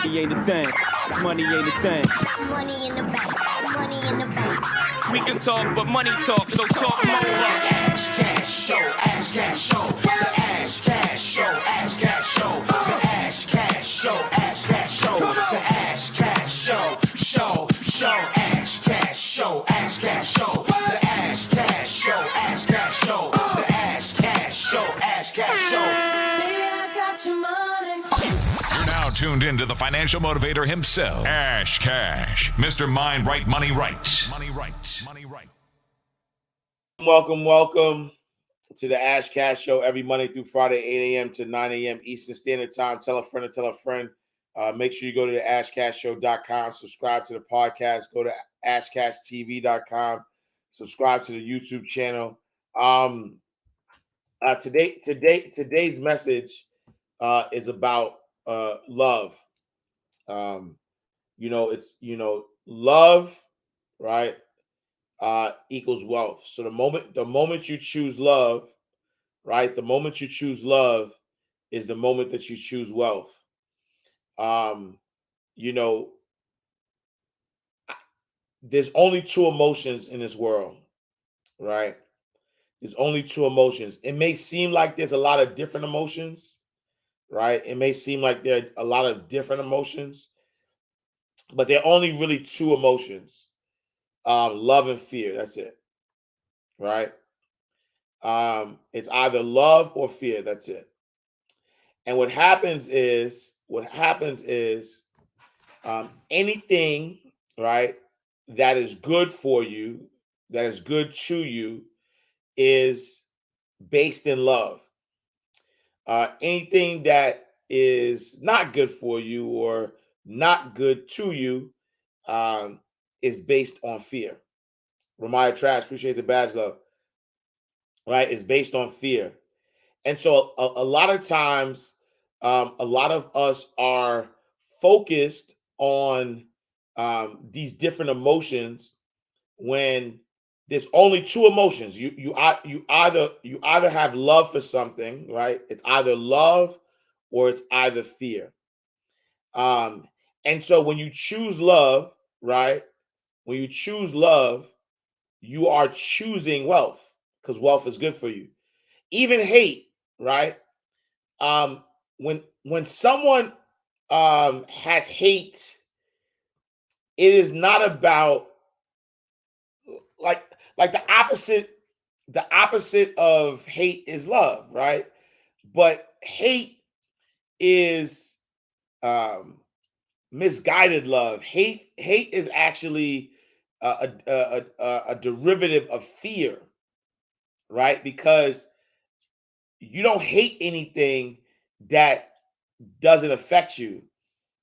ain't a thing. Money ain't a thing. Money in the bank. Money in the bank. We can talk, but money talk, so talk more. Ash Cash Show, Ash Cash Show, the Ash Cash Show, Ash Cash Show, the Ash Cash Show, Ash Cash Show, the Ash Cash Show, Ash Cash Show, Ash Cash Show, the Ash Cash Show, Ash Cash Show, the Ash Cash Show, Ash Cash Show. Baby, I got your money. You're now tuned into the financial motivator himself, Ash Cash, Mr. Mind Right, Money Right. Money Right. Money Right. Welcome to the Ash Cash Show every Monday through Friday, 8 a.m. to 9 a.m. Eastern Standard Time. Tell a friend to tell a friend. Make sure you go to the ashcashshow.com, subscribe to the podcast, go to ashcashtv.com, subscribe to the YouTube channel. Today's message is about love. Love, right? Equals wealth. So the moment you choose love, right? The moment you choose love is the moment that you choose wealth. There's only two emotions in this world, right? There's only two emotions. It may seem like there's a lot of different emotions, right? It may seem like there are a lot of different emotions, but there are only really two emotions. Love and fear. That's it. Right? It's either love or fear. That's it. And what happens is anything, right, that is good for you, that is good to you, is based in love. Anything that is not good for you or not good to you is based on fear. Ramaya Trash, appreciate the badge, love. Right? It's based on fear. And so a lot of times, a lot of us are focused on these different emotions when there's only two emotions. You either have love for something, right? It's either love or it's either fear. And so when you choose love, right? When you choose love, you are choosing wealth because wealth is good for you. Even hate, right? When someone has hate, it is not about like the opposite. The opposite of hate is love, right? But hate is misguided love. Hate is actually a derivative of fear, right? Because you don't hate anything that doesn't affect you,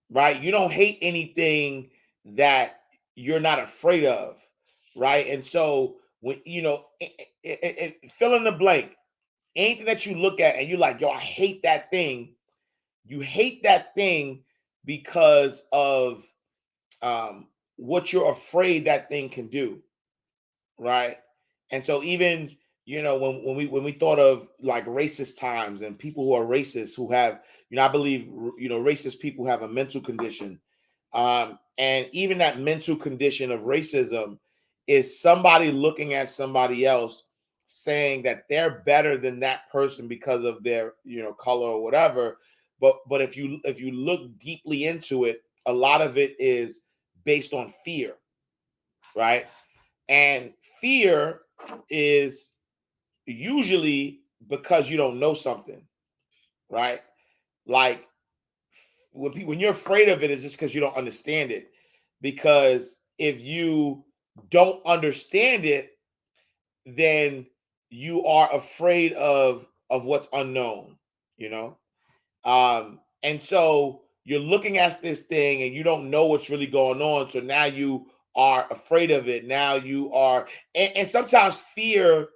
right? You don't hate anything that you're not afraid of, right? And so when fill in the blank, anything that you look at and you're like, yo, I hate that thing. You hate that thing because of what you're afraid that thing can do, right? And so even when we thought of like racist times and people who are racist who have I believe racist people have a mental condition, and even that mental condition of racism is somebody looking at somebody else saying that they're better than that person because of their color or whatever. But if you look deeply into it, a lot of it is based on fear, right? And fear is usually because you don't know something, right? Like when you're afraid of it, it's just because you don't understand it. Because if you don't understand it, then you are afraid of what's unknown, and so you're looking at this thing and you don't know what's really going on. So now you are afraid of it. Now you are, and sometimes fear,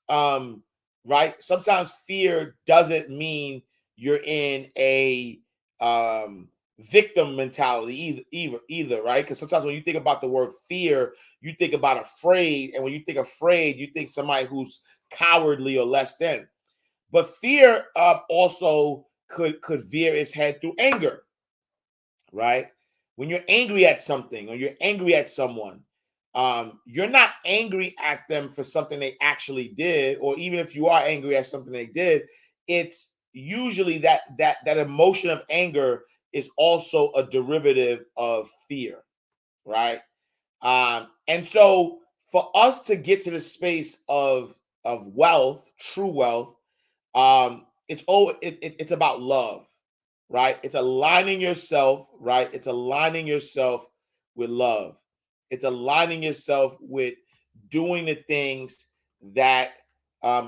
right? Sometimes fear doesn't mean you're in a victim mentality either, right? Because sometimes when you think about the word fear, you think about afraid, and when you think afraid, you think somebody who's cowardly or less than. But fear also could veer its head through anger, right? When you're angry at something or you're angry at someone, you're not angry at them for something they actually did, or even if you are angry at something they did, it's usually that emotion of anger is also a derivative of fear, right? And so for us to get to the space of wealth, true wealth, it's about love, right? It's aligning yourself, right? It's aligning yourself with love. It's aligning yourself with doing the things that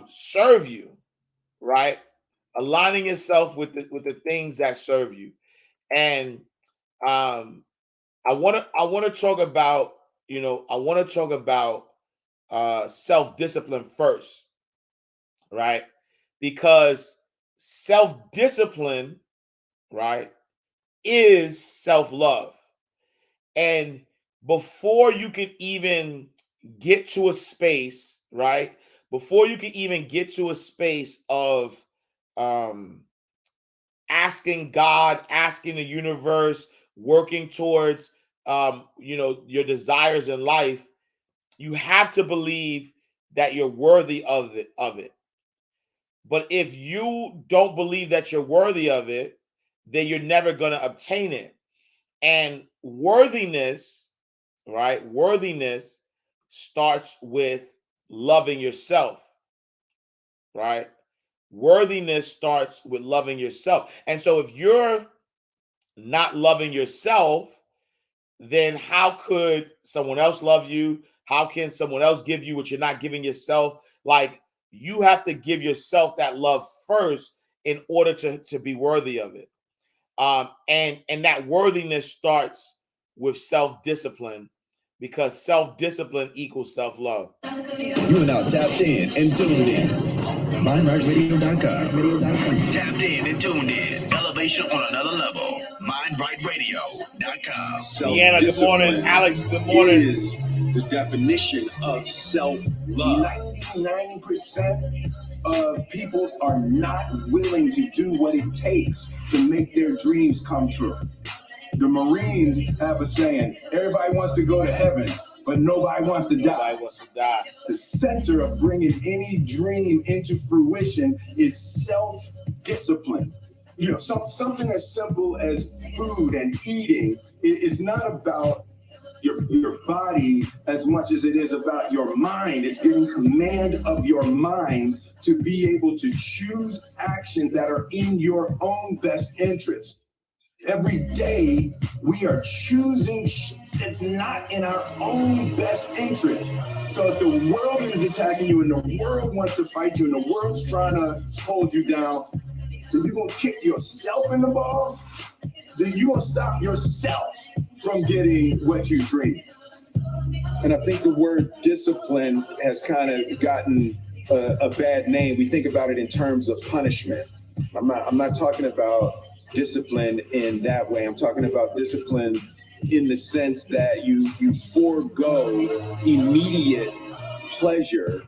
serve you, right? Aligning yourself with the things that serve you. And I want to talk about, self-discipline first, right? Because self-discipline, right, is self-love. And before you can even get to a space, right? Before you can even get to a space of asking God, asking the universe, working towards your desires in life, you have to believe that you're worthy of it. But if you don't believe that you're worthy of it, then you're never going to obtain it. And worthiness, right? Worthiness starts with loving yourself, right? Worthiness starts with loving yourself. And so if you're not loving yourself, then how could someone else love you? How can someone else give you what you're not giving yourself? Like, you have to give yourself that love first in order to be worthy of it. And that worthiness starts with self-discipline, because self-discipline equals self-love. You are now tapped in and tuned in. MindRightRadio.com. Tapped in and tuned in. Elevation on another level. MindRightRadio.com. Deanna, good morning. Alex, good morning. Is the definition of self-love. 99% of people are not willing to do what it takes to make their dreams come true. The Marines have a saying, everybody wants to go to heaven, but nobody wants to die. Nobody wants to die. The center of bringing any dream into fruition is self-discipline. You know, something as simple as food and eating is not about your body as much as it is about your mind. It's getting command of your mind to be able to choose actions that are in your own best interest. Every day we are choosing that's not in our own best interest. So if the world is attacking you and the world wants to fight you and the world's trying to hold you down, so you're gonna kick yourself in the balls, then you're gonna stop yourself from getting what you dream. And I think the word discipline has kind of gotten a bad name. We think about it in terms of punishment. I'm not talking about discipline in that way. I'm talking about discipline in the sense that you forego immediate pleasure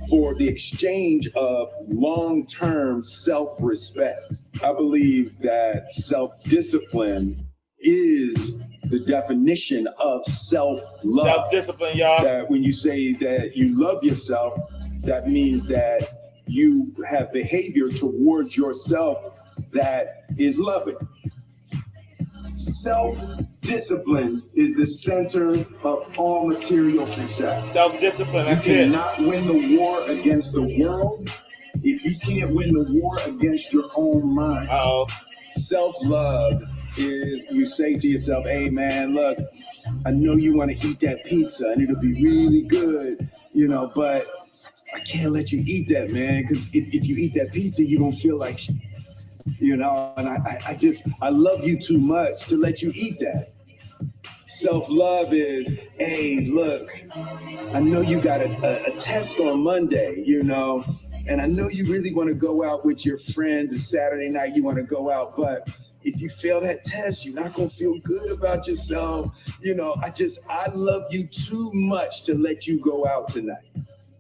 for the exchange of long-term self-respect. I believe that self-discipline is the definition of self-love. Self-discipline, y'all. That when you say that you love yourself, that means that you have behavior towards yourself that is loving. Self-discipline is the center of all material success. Self-discipline, that's you it. You cannot win the war against the world if you can't win the war against your own mind. Uh-oh. Self-love is you say to yourself, hey man, look, I know you want to eat that pizza and it'll be really good, but I can't let you eat that, man, because if you eat that pizza, you don't feel like shit. And I love you too much to let you eat that. Self-love is, hey, look, I know you got a test on Monday, and I know you really want to go out with your friends. It's Saturday night, you want to go out, but if you fail that test, you're not going to feel good about yourself. I love you too much to let you go out tonight.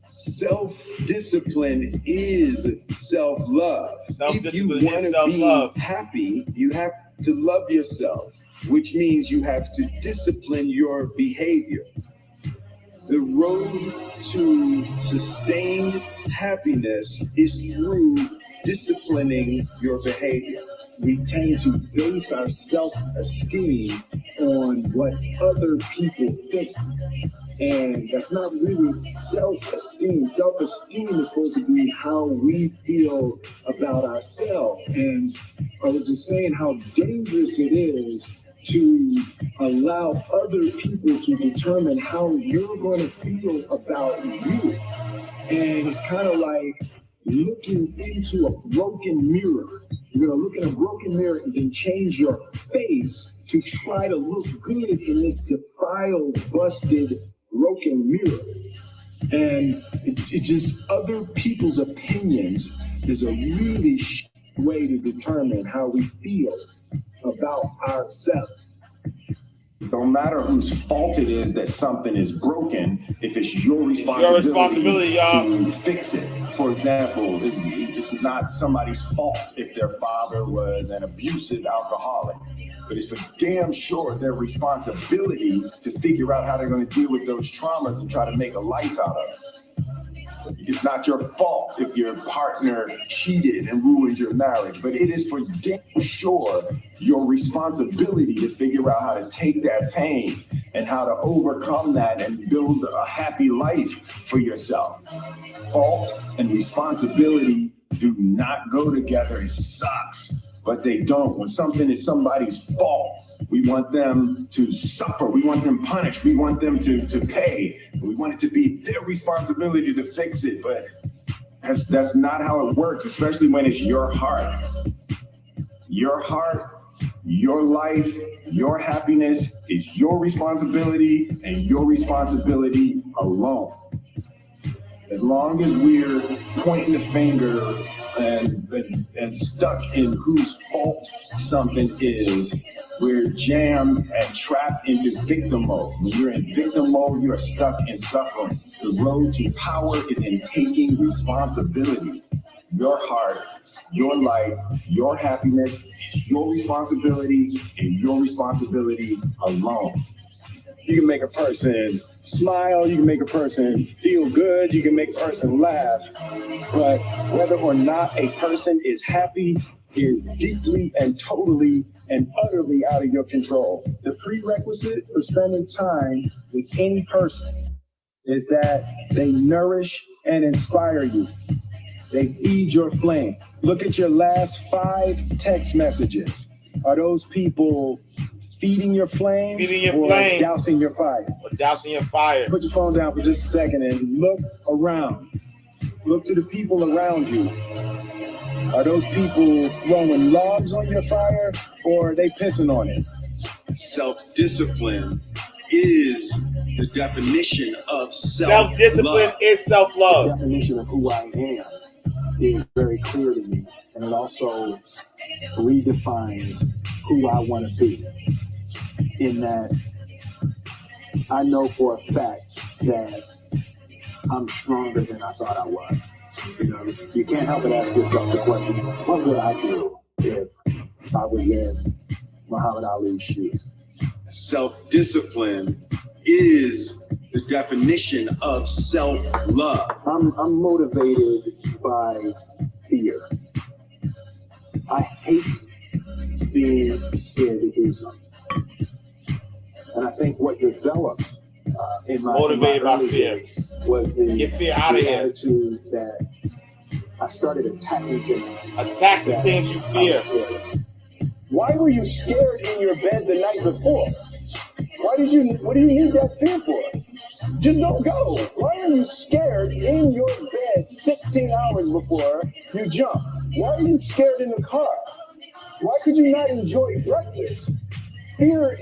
Self-discipline is self-love. If you want to be happy, you have to love yourself, which means you have to discipline your behavior. The road to sustained happiness is through disciplining your behavior. We tend to base our self-esteem on what other people think. And that's not really self-esteem. Self-esteem is supposed to be how we feel about ourselves. And I was just saying how dangerous it is to allow other people to determine how you're going to feel about you. And it's kind of like looking into a broken mirror. You're going to look in a broken mirror and then change your face to try to look good in this defiled, busted, broken mirror. And it just, other people's opinions is a really way to determine how we feel about ourselves. It don't matter whose fault it is that something is broken, if it's your responsibility, to fix it. For example, it's not somebody's fault if their father was an abusive alcoholic, but it's for damn sure their responsibility to figure out how they're going to deal with those traumas and try to make a life out of it. It's not your fault if your partner cheated and ruined your marriage, but it is for damn sure your responsibility to figure out how to take that pain and how to overcome that and build a happy life for yourself. Fault and responsibility do not go together. It sucks, but they don't. When something is somebody's fault, we want them to suffer. We want them punished. We want them to pay. We want it to be their responsibility to fix it, but that's not how it works, especially when it's your heart. Your heart, your life, your happiness is your responsibility and your responsibility alone. As long as we're pointing the finger and stuck in whose fault something is, we're jammed and trapped into victim mode. When you're in victim mode, you are stuck in suffering. The road to power is in taking responsibility. Your heart, your life, your happiness is your responsibility and your responsibility alone. You can make a person smile, you can make a person feel good, you can make a person laugh, but whether or not a person is happy is deeply and totally and utterly out of your control. The prerequisite for spending time with any person is that they nourish and inspire you. They feed your flame. Look at your last 5 text messages. Are those people feeding your flames, dousing your fire? Or dousing your fire. Put your phone down for just a second and look around. Look to the people around you. Are those people throwing logs on your fire, or are they pissing on it? Self-discipline is the definition of self-love. Self-discipline is self-love. The definition of who I am is very clear to me, and it also redefines who I want to be. In that, I know for a fact that I'm stronger than I thought I was. You know, you can't help but ask yourself the question, what would I do if I was in Muhammad Ali's shoes? Self-discipline is the definition of self-love. I'm motivated by fear. I hate being scared to do something. And I think what developed in my motivated by fear was the get fear out of here. Attitude that I started attacking things. Attack the things you fear. Why were you scared in your bed the night before? What do you need that fear for? Just don't go. Why are you scared in your bed 16 hours before you jump? Why are you scared in the car? Why could you not enjoy breakfast? Fear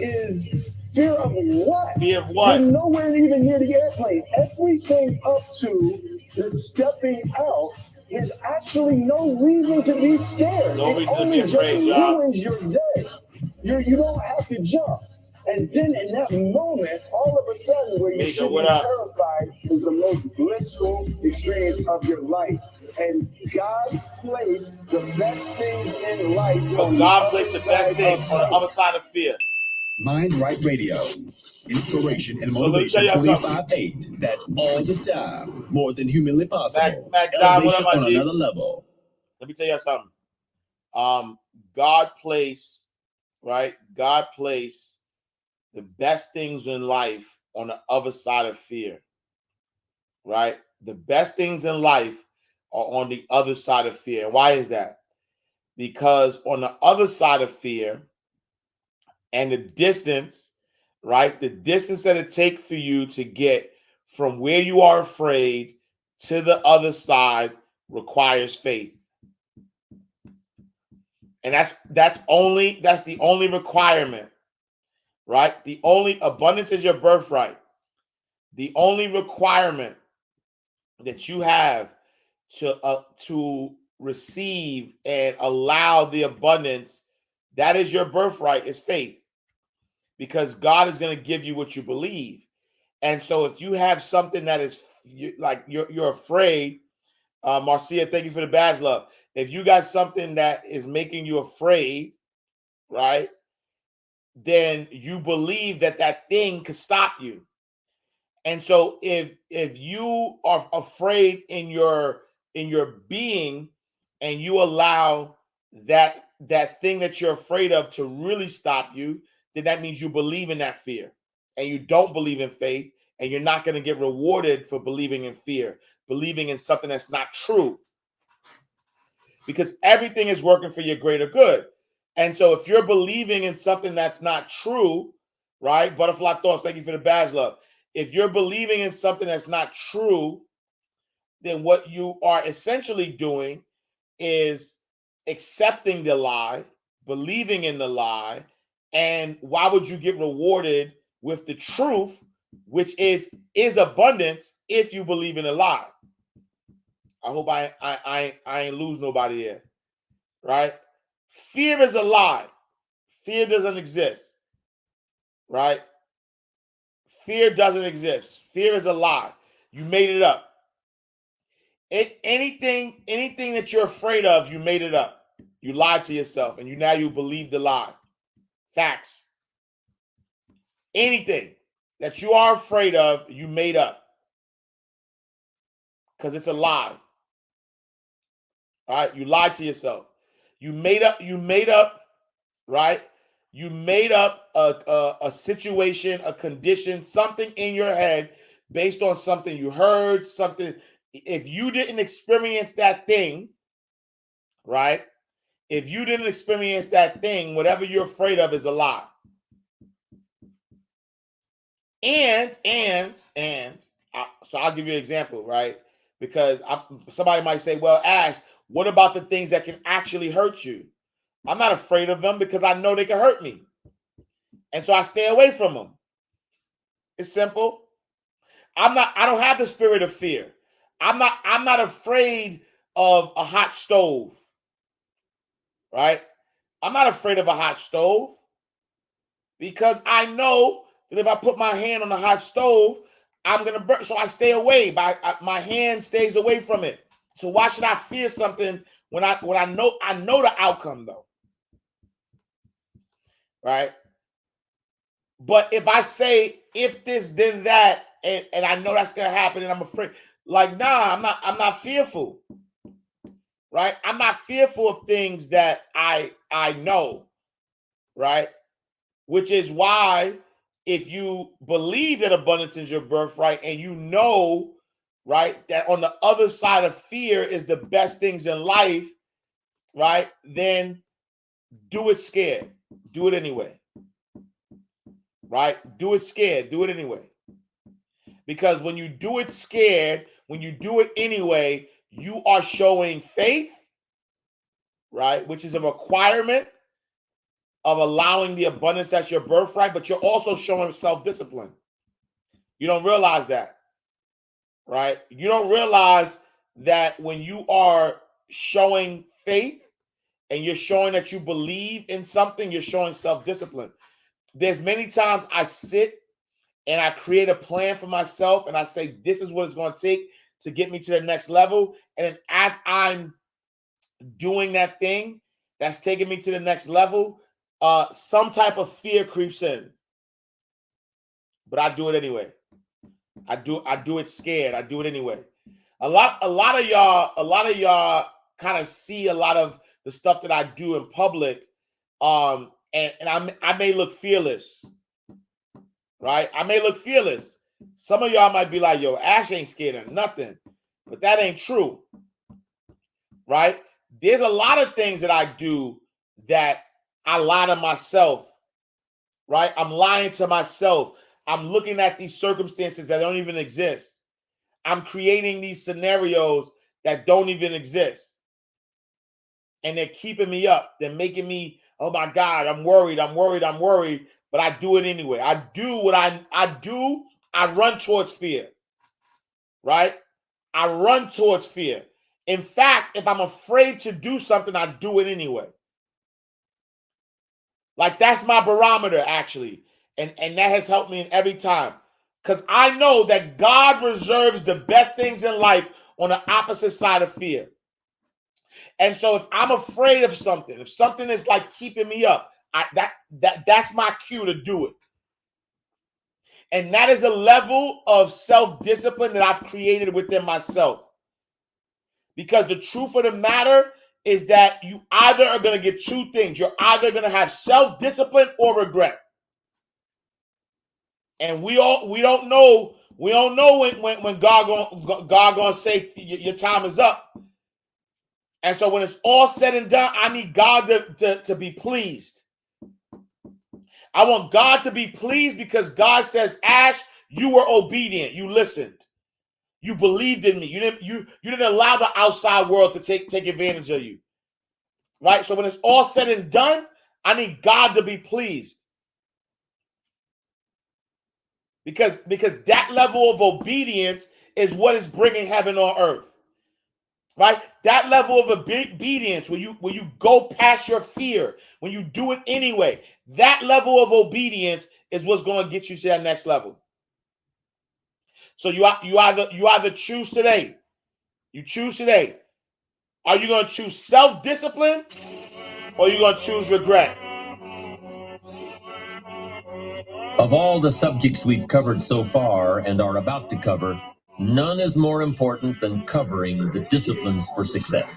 of what? Fear of what? You're nowhere even near the airplane. Everything up to the stepping out, there's actually no reason to be scared. No it reason only to be afraid, just ruins your day. You don't have to jump. And then in that moment, all of a sudden, where you should be terrified is the most blissful experience of your life. And God placed the best things in life But on God the placed other the best side things of on the faith. other side of fear. Mind Right Radio. Inspiration and So let me tell motivation y'all something. 25/8. That's all the time. More than humanly possible. Mac Don, what Elevation up, my on G? another level. Let me tell you something. God placed, right? God placed the best things in life on the other side of fear, right? The best things in life are on the other side of fear. And why is that? Because on the other side of fear and the distance, right? The distance that it takes for you to get from where you are afraid to the other side requires faith. And that's the only requirement, right? The only abundance is your birthright. The only requirement that you have to receive and allow the abundance that is your birthright is faith, because God is going to give you what you believe. And so if you have something that is like you're afraid, Marcia, thank you for the badge, love. If you got something that is making you afraid, right, then you believe that that thing could stop you. And so if you are afraid in your being, and you allow that thing that you're afraid of to really stop you, then that means you believe in that fear, and you don't believe in faith, and you're not going to get rewarded for believing in fear, believing in something that's not true, because everything is working for your greater good. And so if you're believing in something that's not true, right? Butterfly thoughts, thank you for the badge, love. If you're believing in something that's not true, then what you are essentially doing is accepting the lie, believing in the lie. And why would you get rewarded with the truth, which is abundance, if you believe in a lie? I hope I ain't lose nobody here, right? Fear is a lie. Fear doesn't exist, right? Fear doesn't exist. Fear is a lie. You made it up. Anything that you're afraid of, you made it up. You lied to yourself, and you believe the lie. Facts. Anything that you are afraid of, you made up, because it's a lie. All right, you lied to yourself. You made up, right? You made up a situation, a condition, something in your head based on something you heard, something. If you didn't experience that thing, right? If you didn't experience that thing, whatever you're afraid of is a lie. So I'll give you an example, right? Because somebody might say, well, Ash, what about the things that can actually hurt you? I'm not afraid of them because I know they can hurt me. And so I stay away from them. It's simple. I don't have the spirit of fear. I'm not afraid of a hot stove. Right? I'm not afraid of a hot stove, because I know that if I put my hand on the hot stove, I'm gonna burn. So I stay away. My hand stays away from it. So why should I fear something when I know the outcome, though? Right? But if I say if this then that, and I know that's gonna happen, and I'm afraid, like, nah, I'm not fearful. Right? I'm not fearful of things that I know. Right? Which is why, if you believe that abundance is your birthright, and you know, right, that on the other side of fear is the best things in life, right, then do it scared. Do it anyway. Right? Do it scared. Do it anyway. Because when you do it scared, when you do it anyway, you are showing faith, right, which is a requirement of allowing the abundance that's your birthright, but you're also showing self-discipline. You don't realize that, right? You don't realize that when you are showing faith and you're showing that you believe in something, you're showing self-discipline. There's many times I sit and I create a plan for myself, and I say, this is what it's going to take to get me to the next level. And then as I'm doing that thing that's taking me to the next level, some type of fear creeps in. But I do it anyway. I do it scared. I do it anyway. A lot of y'all kind of see a lot of the stuff that I do in public. And I may look fearless. Right? I may look fearless. Some of y'all might be like, yo, Ash ain't scared of nothing. But that ain't true. Right? There's a lot of things that I do that I lie to myself. Right? I'm lying to myself. I'm looking at these circumstances that don't even exist. I'm creating these scenarios that don't even exist. And they're keeping me up. They're making me, oh my God, I'm worried. But I do it anyway. I do what I do. I run towards fear. Right? I run towards fear. In fact, if I'm afraid to do something, I do it anyway. Like that's my barometer, actually. And that has helped me in every time. Because I know that God reserves the best things in life on the opposite side of fear. And so if I'm afraid of something, if something is like keeping me up, that's my cue to do it. And that is a level of self-discipline that I've created within myself. Because the truth of the matter is that you either are going to get two things. You're either going to have self-discipline or regret. And we don't know when God gonna say your time is up. And so when it's all said and done, I need God to be pleased. I want God to be pleased because God says, Ash, you were obedient. You listened. You believed in me. You didn't allow the outside world to take advantage of you. Right? So when it's all said and done, I need God to be pleased. Because that level of obedience is what is bringing heaven on earth. Right? That level of obedience, when you go past your fear, when you do it anyway, that level of obedience is what's going to get you to that next level. So you either choose today. You choose today. Are you going to choose self-discipline or are you going to choose regret? Of all the subjects we've covered so far and are about to cover, none is more important than covering the disciplines for success.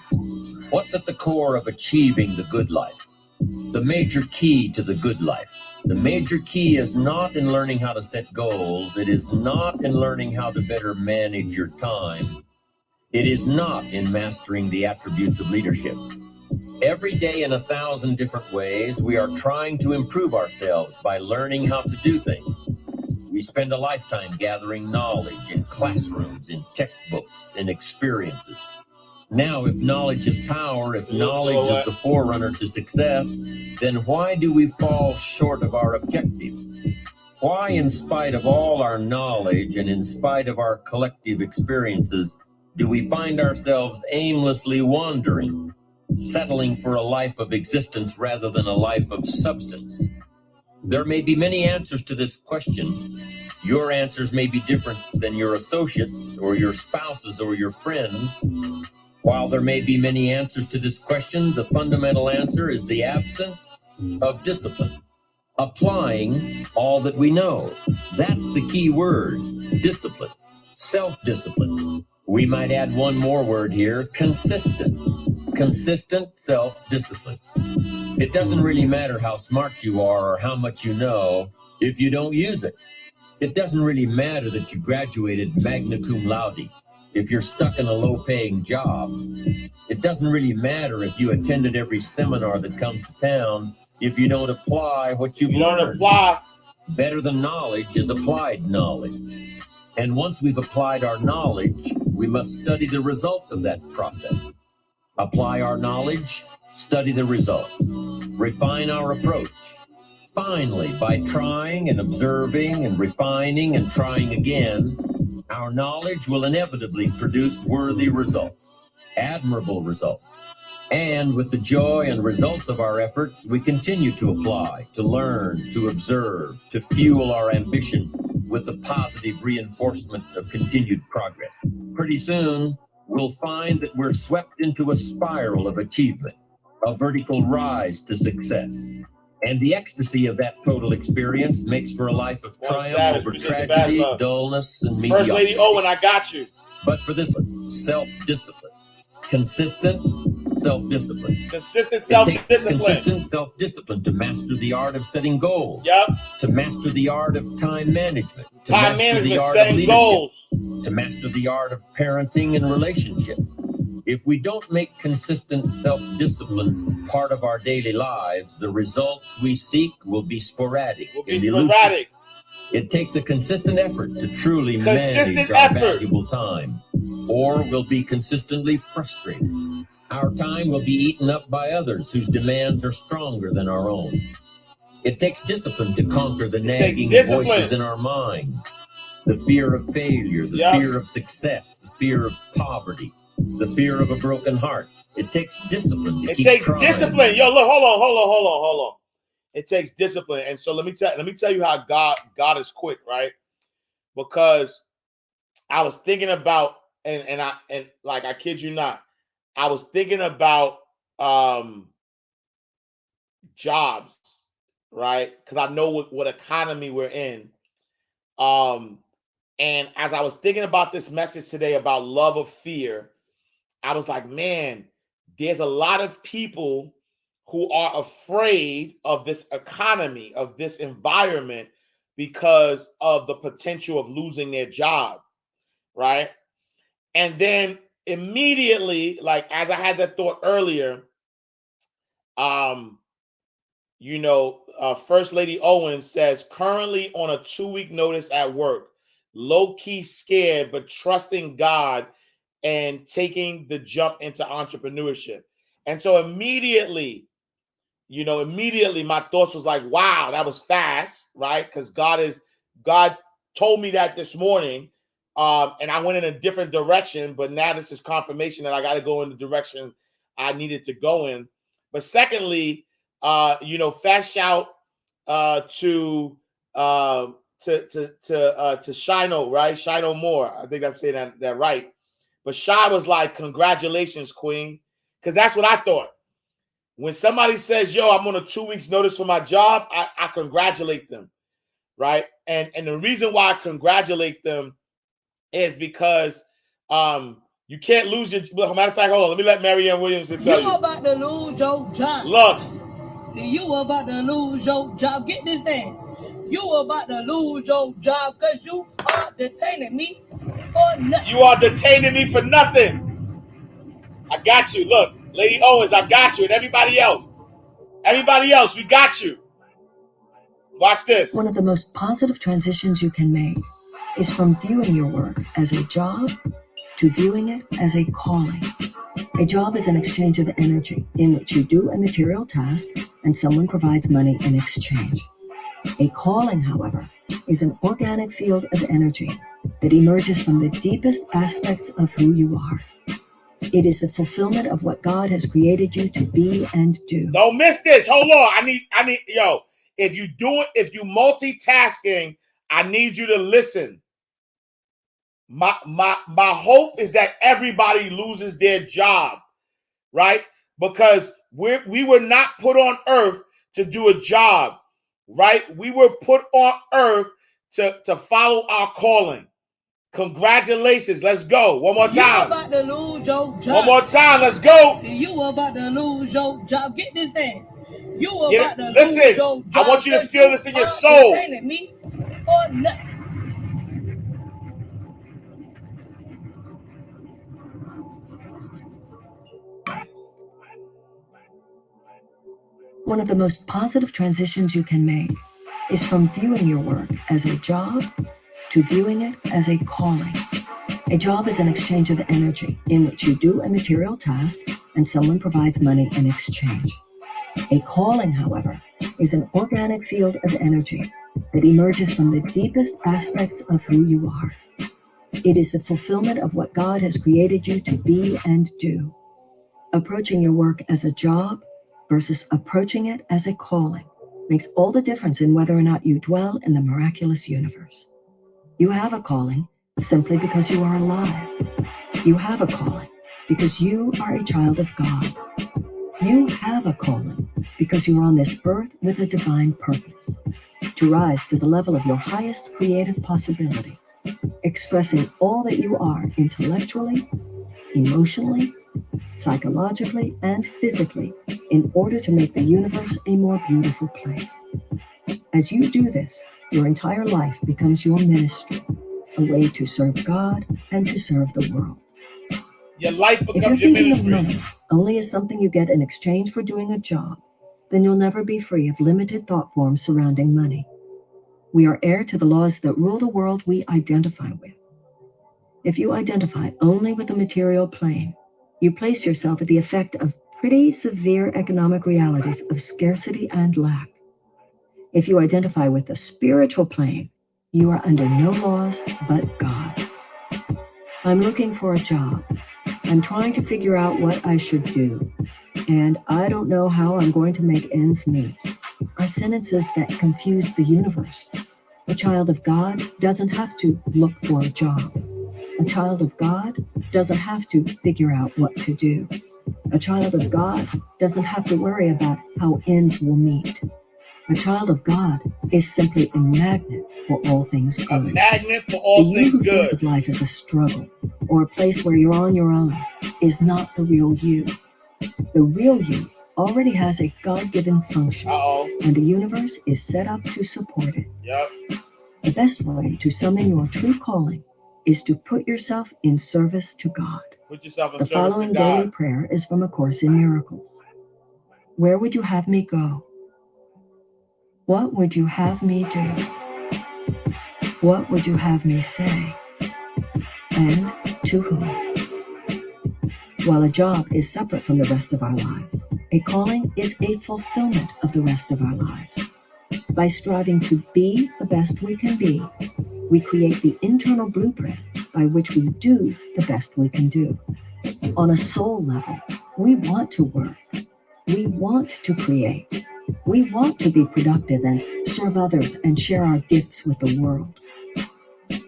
What's at the core of achieving the good life? The major key to the good life. The major key is not in learning how to set goals. It is not in learning how to better manage your time. It is not in mastering the attributes of leadership. Every day in 1,000 different ways, we are trying to improve ourselves by learning how to do things. We spend a lifetime gathering knowledge in classrooms, in textbooks, in experiences. Now, if knowledge is power, if knowledge is the forerunner to success, then why do we fall short of our objectives? Why, in spite of all our knowledge and in spite of our collective experiences, do we find ourselves aimlessly wandering, settling for a life of existence rather than a life of substance? There may be many answers to this question. Your answers may be different than your associates or your spouses or your friends. While there may be many answers to this question, the fundamental answer is the absence of discipline. Applying all that we know. That's the key word, discipline, self-discipline. We might add one more word here, consistent. Consistent self-discipline. It doesn't really matter how smart you are or how much you know if you don't use it. It doesn't really matter that you graduated magna cum laude if you're stuck in a low-paying job. It doesn't really matter if you attended every seminar that comes to town if you don't apply what you've learned. Better than knowledge is applied knowledge. And once we've applied our knowledge, we must study the results of that process. Apply our knowledge, study the results, refine our approach. Finally, by trying and observing and refining and trying again, our knowledge will inevitably produce worthy results, admirable results. And with the joy and results of our efforts, we continue to apply, to learn, to observe, to fuel our ambition with the positive reinforcement of continued progress. Pretty soon, we'll find that we're swept into a spiral of achievement, a vertical rise to success. And the ecstasy of that total experience makes for a life of triumph over tragedy, dullness, and mediocrity. First Lady Owen, I got you. But for this one, self-discipline. Consistent self-discipline. Consistent self-discipline. Consistent self-discipline to master the art of setting goals. Yep. To master the art of time management. To Time master the management, art of setting leadership. goals. To master the art of parenting and relationships. If we don't make consistent self-discipline part of our daily lives, the results we seek will be sporadic and elusive. It takes a consistent effort to truly manage our valuable time, or we'll be consistently frustrated. Our time will be eaten up by others whose demands are stronger than our own. It takes discipline to conquer the nagging voices in our minds. The fear of failure, the fear of success, the fear of poverty, the fear of a broken heart. It takes discipline to keep trying. Discipline. Yo, look, hold on. It takes discipline. And so let me tell you how God is quick, right? Because I was thinking about, and I kid you not, I was thinking about jobs, right? Because I know what economy we're in. And as I was thinking about this message today about love of fear, I was like, man, there's a lot of people who are afraid of this economy, of this environment, because of the potential of losing their job, right? And then immediately, like as I had that thought earlier, First Lady Owen says, currently on a 2-week notice at work, low-key scared, but trusting God and taking the jump into entrepreneurship. And so immediately my thoughts was like, wow, that was fast, right? Because God told me that this morning, and I went in a different direction, but now this is confirmation that I got to go in the direction I needed to go in. But secondly, fast shout to Shino, right? Shino Moore. I think I'm saying that right. But Shy was like, congratulations, Queen. Because that's what I thought. When somebody says, yo, I'm on a 2 weeks notice for my job, I congratulate them, right? And the reason why I congratulate them is because you can't lose your, well, matter of fact, hold on, let me let Marianne Williamson tell you. You about to lose your job. Look. You about to lose your job. Get this dance. You about to lose your job because you are detaining me for nothing. You are detaining me for nothing. I got you. Look, Lady Owens, I got you. And everybody else, we got you. Watch this. One of the most positive transitions you can make is from viewing your work as a job to viewing it as a calling. A job is an exchange of energy in which you do a material task and someone provides money in exchange. A calling, however, is an organic field of energy that emerges from the deepest aspects of who you are. It is the fulfillment of what God has created you to be and do. Don't miss this. Hold on. I need, if you multitasking, I need you to listen. My hope is that everybody loses their job, right? Because we were not put on earth to do a job, right? We were put on earth to follow our calling. Congratulations. Let's go. One more time. You about to lose your job. One more time. Let's go. You about to lose your job. Get this dance. You about to lose your job. I want you to feel this in your soul. Me or nothing. One of the most positive transitions you can make is from viewing your work as a job to viewing it as a calling. A job is an exchange of energy in which you do a material task and someone provides money in exchange. A calling, however, is an organic field of energy that emerges from the deepest aspects of who you are. It is the fulfillment of what God has created you to be and do. Approaching your work as a job versus approaching it as a calling makes all the difference in whether or not you dwell in the miraculous universe. You have a calling simply because you are alive. You have a calling because you are a child of God. You have a calling because you're on this earth with a divine purpose, to rise to the level of your highest creative possibility, expressing all that you are intellectually, emotionally, psychologically, and physically in order to make the universe a more beautiful place. As you do this, your entire life becomes your ministry, a way to serve God and to serve the world. Your life If you're becomes your thinking of ministry. money only as something you get in exchange for doing a job, then you'll never be free of limited thought forms surrounding money. We are heir to the laws that rule the world we identify with. If you identify only with the material plane, you place yourself at the effect of pretty severe economic realities of scarcity and lack. If you identify with the spiritual plane, you are under no laws but God's. I'm looking for a job. I'm trying to figure out what I should do, and I don't know how I'm going to make ends meet, are sentences that confuse the universe. A child of God doesn't have to look for a job. A child of God doesn't have to figure out what to do. A child of God doesn't have to worry about how ends will meet. A child of God is simply a magnet for all things good. A magnet for all the things you who good. thinks of life as a struggle or a place where you're on your own is not the real you. The real you already has a God-given function, and the universe is set up to support it. Yep. The best way to summon your true calling is to put yourself in service to God. Put yourself in The service to following God. daily prayer is from A Course in Miracles. Where would you have me go? What would you have me do? What would you have me say? And to whom? While a job is separate from the rest of our lives, a calling is a fulfillment of the rest of our lives. By striving to be the best we can be, we create the internal blueprint by which we do the best we can do. On a soul level, we want to work. We want to create. We want to be productive and serve others and share our gifts with the world.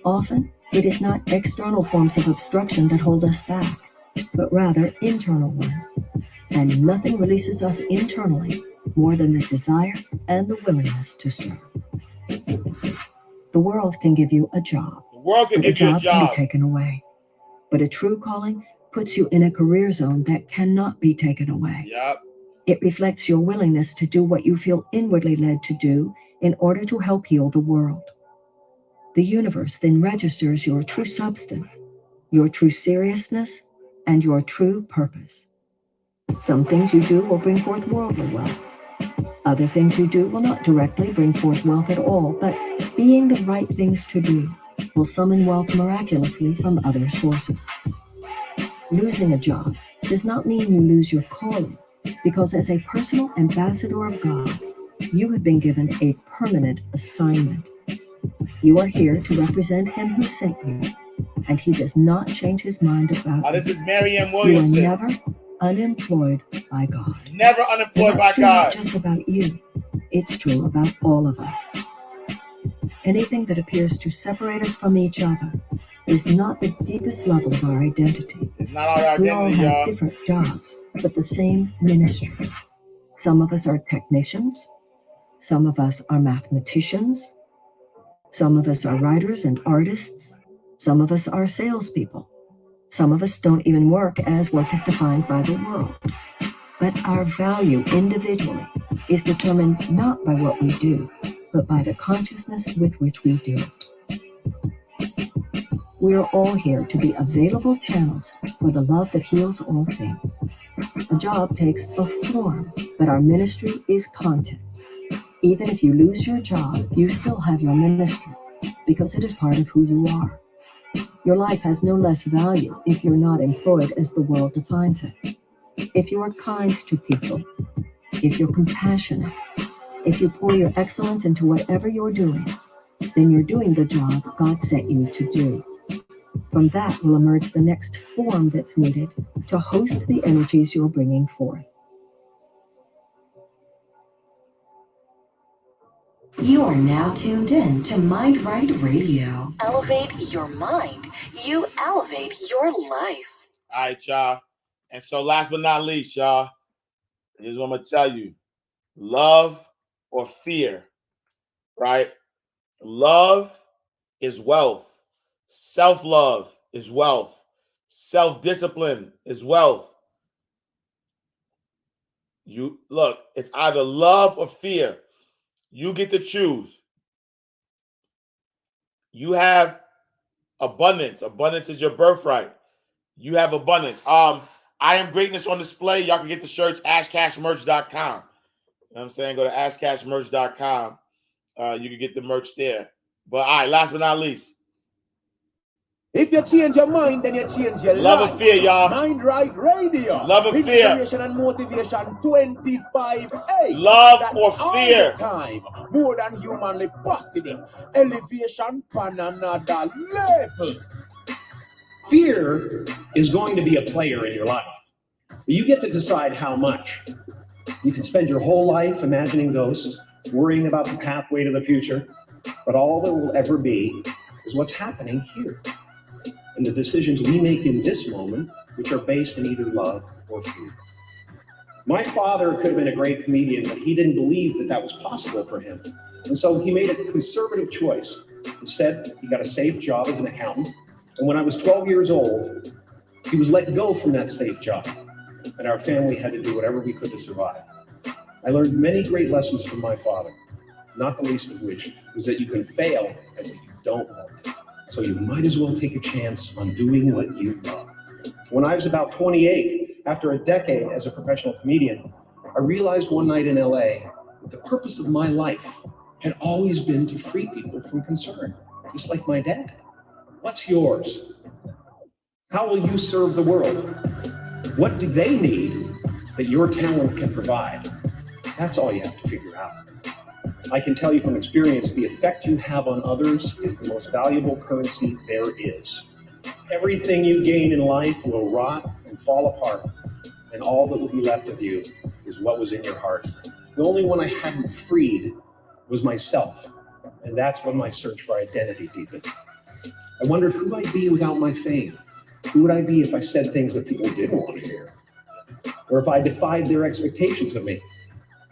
Often, it is not external forms of obstruction that hold us back, but rather internal ones. And nothing releases us internally more than the desire and the willingness to serve. The world can give you a job. The world can give you a can job. be taken away. But a true calling puts you in a career zone that cannot be taken away. Yep. It reflects your willingness to do what you feel inwardly led to do in order to help heal the world. The universe then registers your true substance, your true seriousness, and your true purpose. Some things you do will bring forth worldly wealth. Other things you do will not directly bring forth wealth at all, but being the right things to do will summon wealth miraculously from other sources. Losing a job does not mean you lose your calling, because as a personal ambassador of God, you have been given a permanent assignment. You are here to represent Him who sent you, and He does not change His mind about This is Mary M. you. Williamson. You are never unemployed by God. Never unemployed by That's true God. not just about you. It's true about all of us. Anything that appears to separate us from each other is not the deepest level of our identity. It's not our identity, we all have y'all. different jobs, but the same ministry. Some of us are technicians. Some of us are mathematicians. Some of us are writers and artists. Some of us are salespeople. Some of us don't even work as work is defined by the world. But our value individually is determined not by what we do, but by the consciousness with which we do it. We are all here to be available channels for the love that heals all things. A job takes a form, but our ministry is content. Even if you lose your job, you still have your ministry, because it is part of who you are. Your life has no less value if you're not employed as the world defines it. If you are kind to people, if you're compassionate, if you pour your excellence into whatever you're doing, then you're doing the job God sent you to do. From that will emerge the next form that's needed to host the energies you're bringing forth. You are now tuned in to Mind Right Radio. Elevate your mind. You elevate your life. All right, y'all. And so last but not least, y'all, here's what I'm going to tell you. Love or fear, right? Love is wealth. Self-love is wealth. Self-discipline is wealth. You look, it's either love or fear. You get to choose. You have abundance. Abundance is your birthright. You have abundance. I Am Greatness on display. Y'all can get the shirts, ashcashmerch.com. You know what I'm saying? Go to ashcashmerch.com. You can get the merch there. But all right, last but not least. If you change your mind, then you change your love life. Love or fear, y'all. Mind Right Radio. Love or fear. Inspiration and motivation 25/8. Love That's or fear. All the time. More than humanly possible. Elevation on another level. Fear is going to be a player in your life. You get to decide how much. You can spend your whole life imagining ghosts, worrying about the pathway to the future, but all there will ever be is what's happening here. And the decisions we make in this moment, which are based in either love or fear. My father could have been a great comedian, but he didn't believe that that was possible for him. And so he made a conservative choice. Instead, he got a safe job as an accountant. And when I was 12 years old, he was let go from that safe job. And our family had to do whatever we could to survive. I learned many great lessons from my father, not the least of which was that you can fail at what you don't want. So you might as well take a chance on doing what you love. When I was about 28, after a decade as a professional comedian, I realized one night in LA that the purpose of my life had always been to free people from concern, just like my dad. What's yours? How will you serve the world? What do they need that your talent can provide? That's all you have to figure out. I can tell you from experience, the effect you have on others is the most valuable currency there is. Everything you gain in life will rot and fall apart, and all that will be left of you is what was in your heart. The only one I hadn't freed was myself, and that's when my search for identity deepened. I wondered who I'd be without my fame. Who would I be if I said things that people didn't want to hear? Or if I defied their expectations of me?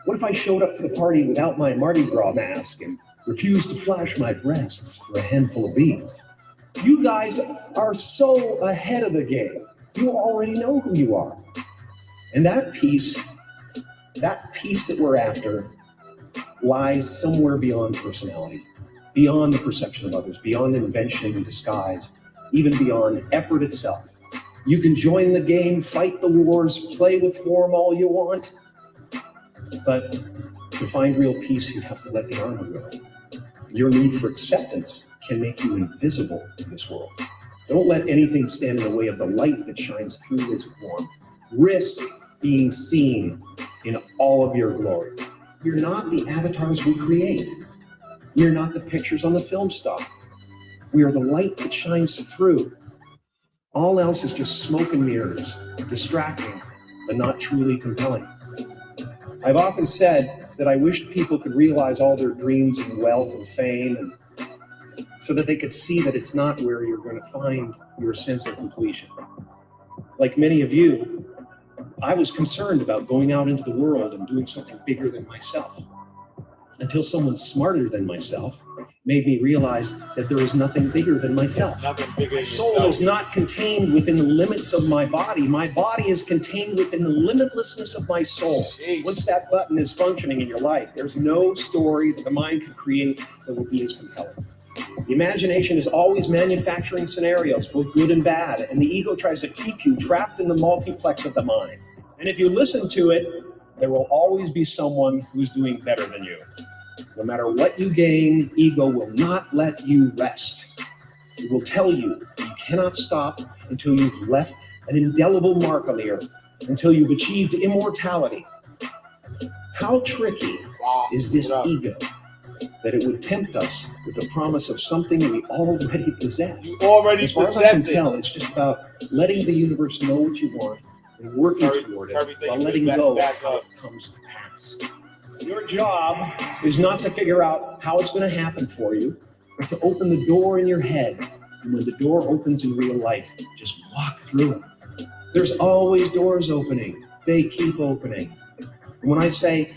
What if I showed up to the party without my Mardi Gras mask and refused to flash my breasts for a handful of beads? You guys are so ahead of the game. You already know who you are. And that peace that we're after lies somewhere beyond personality, beyond the perception of others, beyond invention and disguise, even beyond effort itself. You can join the game, fight the wars, play with form all you want, but to find real peace, you have to let the armor go. Your need for acceptance can make you invisible in this world. Don't let anything stand in the way of the light that shines through its warmth. Risk being seen in all of your glory. You're not the avatars we create. You're not the pictures on the film stock. We are the light that shines through. All else is just smoke and mirrors, distracting, but not truly compelling. I've often said that I wished people could realize all their dreams and wealth and fame, and so that they could see that it's not where you're going to find your sense of completion. Like many of you, I was concerned about going out into the world and doing something bigger than myself, until someone smarter than myself made me realize that there is nothing bigger than myself. My soul is not contained within the limits of my body. My body is contained within the limitlessness of my soul. Once that button is functioning in your life, there's no story that the mind can create that will be as compelling. The imagination is always manufacturing scenarios, both good and bad, and the ego tries to keep you trapped in the multiplex of the mind. And if you listen to it, there will always be someone who's doing better than you. No matter what you gain, ego will not let you rest. It will tell you you cannot stop until you've left an indelible mark on the earth, until you've achieved immortality. How tricky is this ego? that it would tempt us with the promise of something we already possess. You already as far as I possess can it. tell, it's just about letting the universe know what you want and working toward it while letting go of how it comes to pass. Your job is not to figure out how it's going to happen for you, but to open the door in your head. And when the door opens in real life, just walk through it. There's always doors opening. They keep opening. And when I say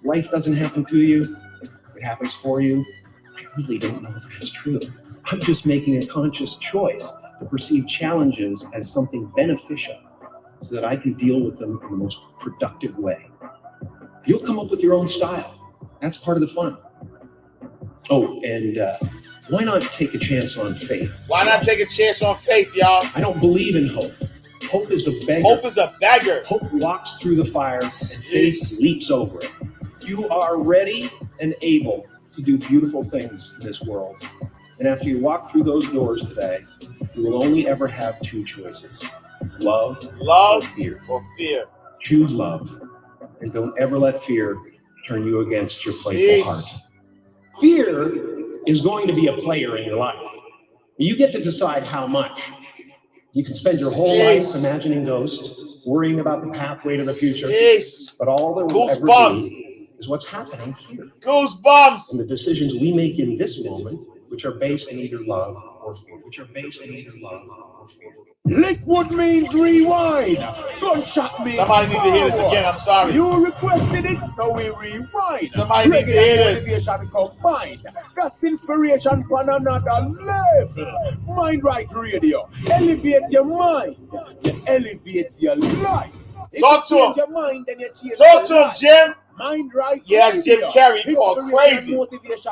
life doesn't happen to you, it happens for you, I really don't know if that's true. I'm just making a conscious choice to perceive challenges as something beneficial so that I can deal with them in the most productive way. You'll come up with your own style. That's part of the fun. Oh, and why not take a chance on faith? Why not take a chance on faith, y'all? I don't believe in hope. Hope is a beggar. Hope is a beggar. Hope walks through the fire and faith leaps over it. You are ready and able to do beautiful things in this world. And after you walk through those doors today, you will only ever have two choices. Love or fear. Choose love. And don't ever let fear turn you against your playful heart. Fear is going to be a player in your life. You get to decide how much. You can spend your whole life imagining ghosts, worrying about the pathway to the future. But all there will ever be is what's happening here. Goosebumps! And the decisions we make in this moment, which are based in either love or fear. Liquid means rewind. Gunshot means somebody needs to hear this again. I'm sorry. You requested it, so we rewind. Somebody needs to hear this. Motivation combined. That's inspiration on another level. Mind Right Radio. Elevate your mind. You elevate your life. If Talk you to change him. your mind, then you change Talk your to him, life. Jim. Mind Right Yes, Jim Radio. Carrey. You are crazy.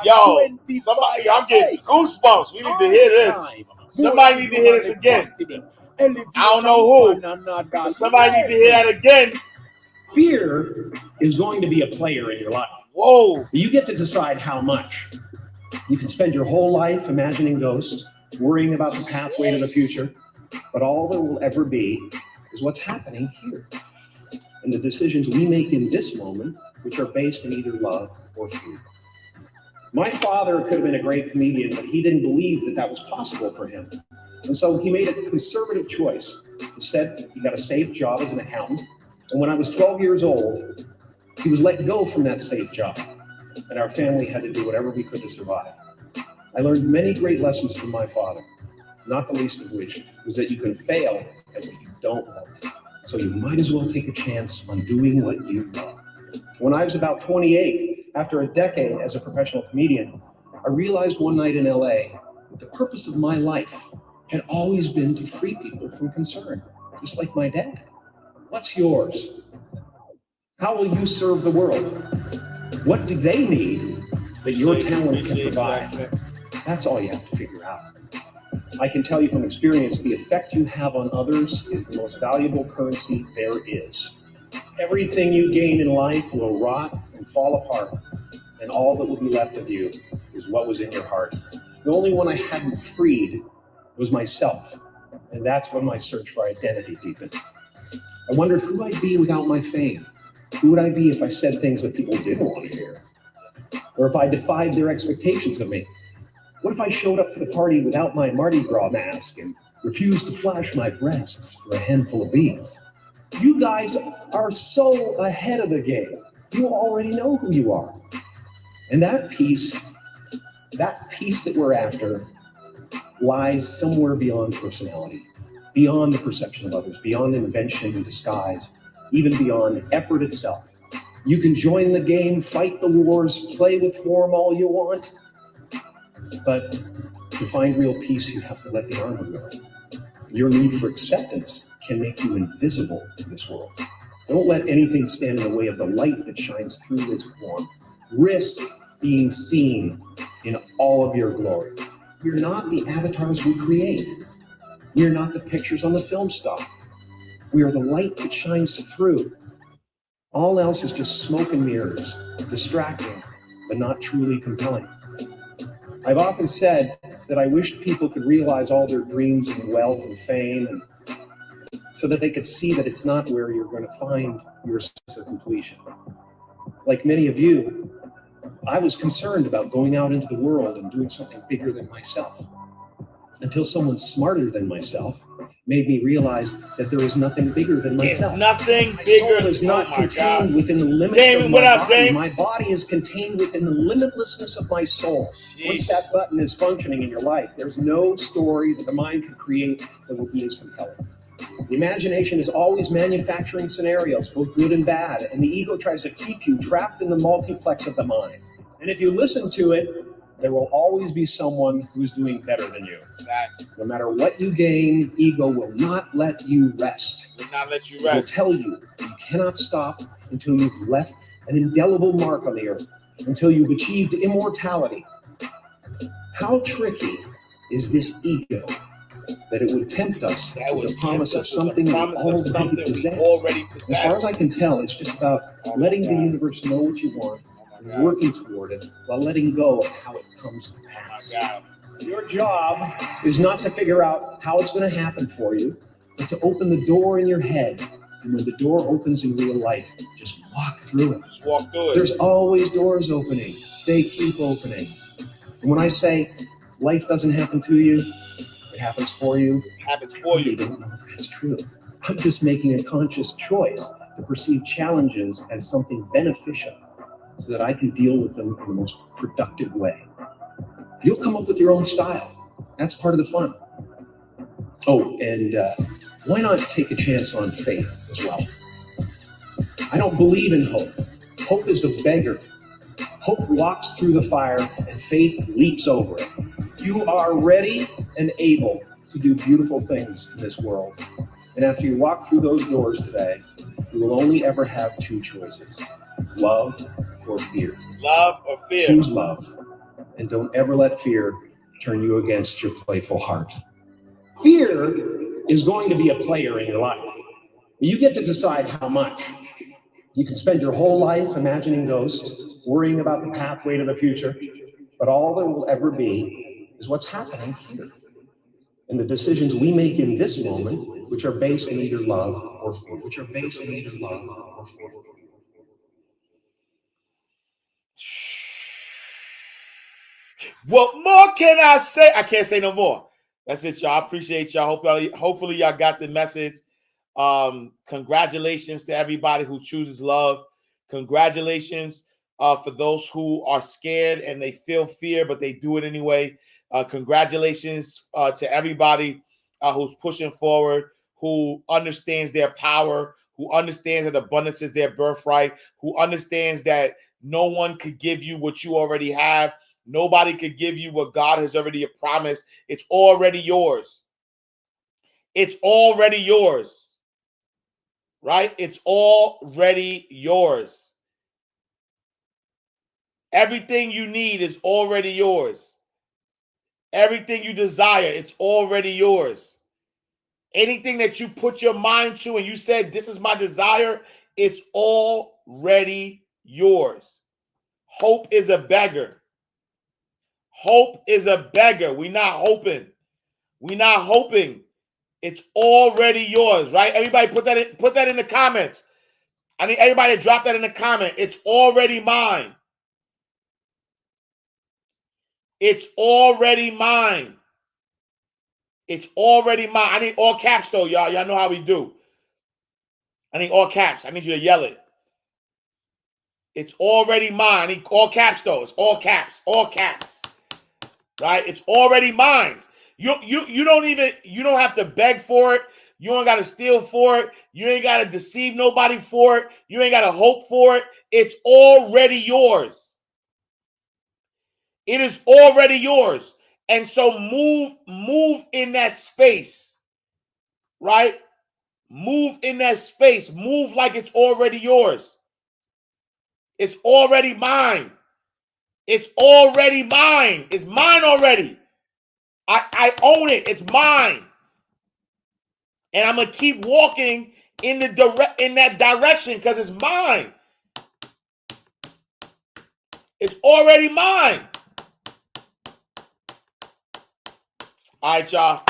Yo, somebody, I'm getting goosebumps. We need to hear this. Somebody needs to hear this again. I don't know who, but somebody needs to hear that again. Fear is going to be a player in your life. Whoa. You get to decide how much. You can spend your whole life imagining ghosts, worrying about the pathway to the future, but all there will ever be is what's happening here. And the decisions we make in this moment, which are based in either love or fear. My father could have been a great comedian, but he didn't believe that that was possible for him. And so he made a conservative choice. Instead, he got a safe job as an accountant. And when I was 12 years old, he was let go from that safe job. And our family had to do whatever we could to survive. I learned many great lessons from my father, not the least of which was that you can fail at what you don't want. So you might as well take a chance on doing what you love. When I was about 28, after a decade as a professional comedian, I realized one night in LA that the purpose of my life had always been to free people from concern, just like my dad. What's yours? How will you serve the world? What do they need that your talent can provide? That's all you have to figure out. I can tell you from experience, the effect you have on others is the most valuable currency there is. Everything you gain in life will rot and fall apart, and all that will be left of you is what was in your heart. The only one I hadn't freed was myself, and that's when my search for identity deepened. I wondered who I'd be without my fame. Who would I be if I said things that people didn't want to hear? Or if I defied their expectations of me? What if I showed up to the party without my Mardi Gras mask and refused to flash my breasts for a handful of beans? You guys are so ahead of the game. You already know who you are. And that peace that we're after lies somewhere beyond personality, beyond the perception of others, beyond invention and disguise, even beyond effort itself. You can join the game, fight the wars, play with form all you want, but to find real peace, you have to let the armor go. Your need for acceptance can make you invisible in this world. Don't let anything stand in the way of the light that shines through this form. Risk being seen in all of your glory. We're not the avatars we create. We're not the pictures on the film stock. We are the light that shines through. All else is just smoke and mirrors, distracting, but not truly compelling. I've often said that I wished people could realize all their dreams and wealth and fame, and so that they could see that it's not where you're going to find your sense of completion. Like many of you, I was concerned about going out into the world and doing something bigger than myself. Until someone smarter than myself made me realize that there is nothing bigger than myself. Nothing My bigger. soul is not contained God. within the limits Damon, of what my up, body. Dame? My body is contained within the limitlessness of my soul. Jeez. Once that button is functioning in your life, there's no story that the mind can create that will be as compelling. The imagination is always manufacturing scenarios, both good and bad, and the ego tries to keep you trapped in the multiplex of the mind. And if you listen to it, there will always be someone who's doing better than you. No matter what you gain, ego will not let you rest. Will not let you It will rest. tell you cannot stop until you've left an indelible mark on the earth, until you've achieved immortality. How tricky is this ego that it would tempt us with the promise of something we already possess? As far as I can tell, it's just about letting the universe know what you want and working toward it while letting go of how it comes to pass. Your job is not to figure out how it's going to happen for you, but to open the door in your head. And when the door opens in real life, just walk through it. Just walk through it. There's always doors opening. They keep opening. And when I say life doesn't happen to you, it happens for you. It happens for you. I don't know if that's true. I'm just making a conscious choice to perceive challenges as something beneficial so that I can deal with them in the most productive way. You'll come up with your own style. That's part of the fun. Oh, and why not take a chance on faith as well? I don't believe in hope. Hope is a beggar. Hope walks through the fire and faith leaps over it. You are ready and able to do beautiful things in this world. And after you walk through those doors today, you will only ever have two choices: love or fear. Love or fear. Choose love. And don't ever let fear turn you against your playful heart. Fear is going to be a player in your life. You get to decide how much. You can spend your whole life imagining ghosts, worrying about the pathway to the future, but all there will ever be is what's happening here. And the decisions we make in this moment, which are based in either love or fear. What more can I say? I can't say no more. That's it, y'all. I appreciate y'all. Hopefully y'all got the message. Congratulations to everybody who chooses love. Congratulations for those who are scared and they feel fear, but they do it anyway. Congratulations to everybody who's pushing forward, who understands their power, who understands that abundance is their birthright, who understands that no one could give you what you already have. Nobody could give you what God has already promised. It's already yours. It's already yours. Right? It's already yours. Everything you need is already yours. Everything you desire, it's already yours. Anything that you put your mind to and you said, this is my desire, it's already yours. Hope is a beggar. Hope is a beggar. We're not hoping. We're not hoping. It's already yours, right? Everybody put that in the comments. I need everybody to drop that in the comment. It's already mine. It's already mine. It's already mine. I need all caps though, y'all. Y'all know how we do. I need all caps. I need you to yell it. It's already mine. I need all caps though. It's all caps. All caps. Right? It's already mine. You don't have to beg for it. You don't got to steal for it. You ain't got to deceive nobody for it. You ain't got to hope for it. It's already yours. It is already yours. And so move in that space. Right? Move in that space. Move like it's already yours. It's already mine. It's already mine. It's mine already. I own it. It's mine. And I'm going to keep walking in that direction because it's mine. It's already mine. All right, y'all.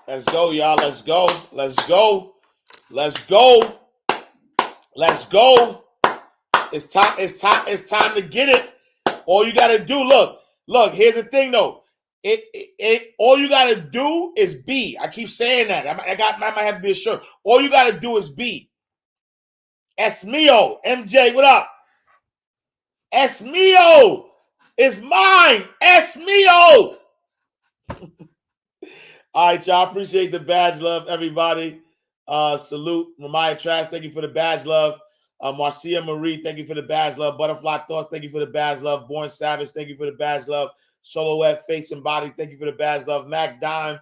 Let's go, y'all. Let's go. Let's go. Let's go. Let's go. It's time to get it. All you gotta do, look. Here's the thing, though. All you gotta do is be. I keep saying that. I might have to be a shirt. All you gotta do is be. Es mío, MJ. What up? Es mío. It's mine. Es mío. All right, y'all. Appreciate the badge love, everybody. Salute. Ramaya Trash, thank you for the badge love. Marcia Marie, thank you for the badge love. Butterfly Thoughts, thank you for the badge love. Born Savage, thank you for the badge love. Silhouette, Face and Body, thank you for the badge love. Mac Dime,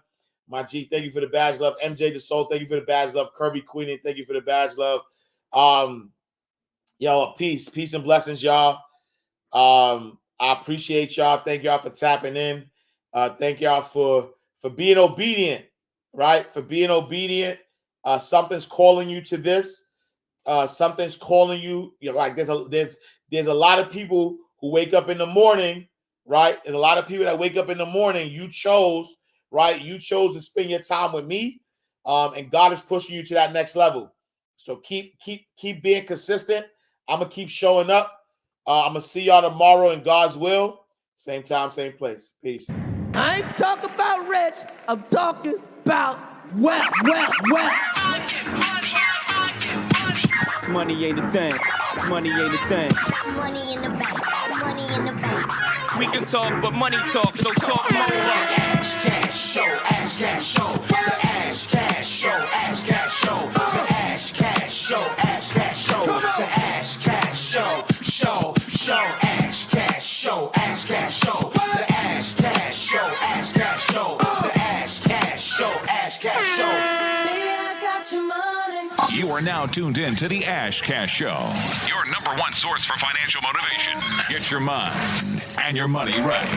my G, thank you for the badge love. MJ the Soul, thank you for the badge love. Kirby Queenie, thank you for the badge love. Yo, peace and blessings, y'all. I appreciate y'all. Thank y'all for tapping in. Thank y'all for being obedient, right? For being obedient. Something's calling you to this. Something's calling you. You know, like there's a lot of people who wake up in the morning, right? There's a lot of people that wake up in the morning. You chose, right? You chose to spend your time with me, and God is pushing you to that next level. So keep being consistent. I'm gonna keep showing up. I'm gonna see y'all tomorrow in God's will. Same time, same place. Peace. I ain't talking about rich. I'm talking about well. Money ain't a thing. Money ain't a thing. Money in the bank. Money in the bank. We can talk, but money talk, so talk more. Ash Cash Show, Ash Cash Show, the Ash Cash Show, Ash Cash Show, the Ash Cash Show, Ash Cash Show, the Ash Cash Show, Ash Cash Show, Ash Cash Show, the Ash Cash Show, Ash Cash Show, the Ash Cash Show, Ash Cash Show. Baby, I got your money. You are now tuned in to the Ash Cash Show, your #1 source for financial motivation. Get your mind and your money right.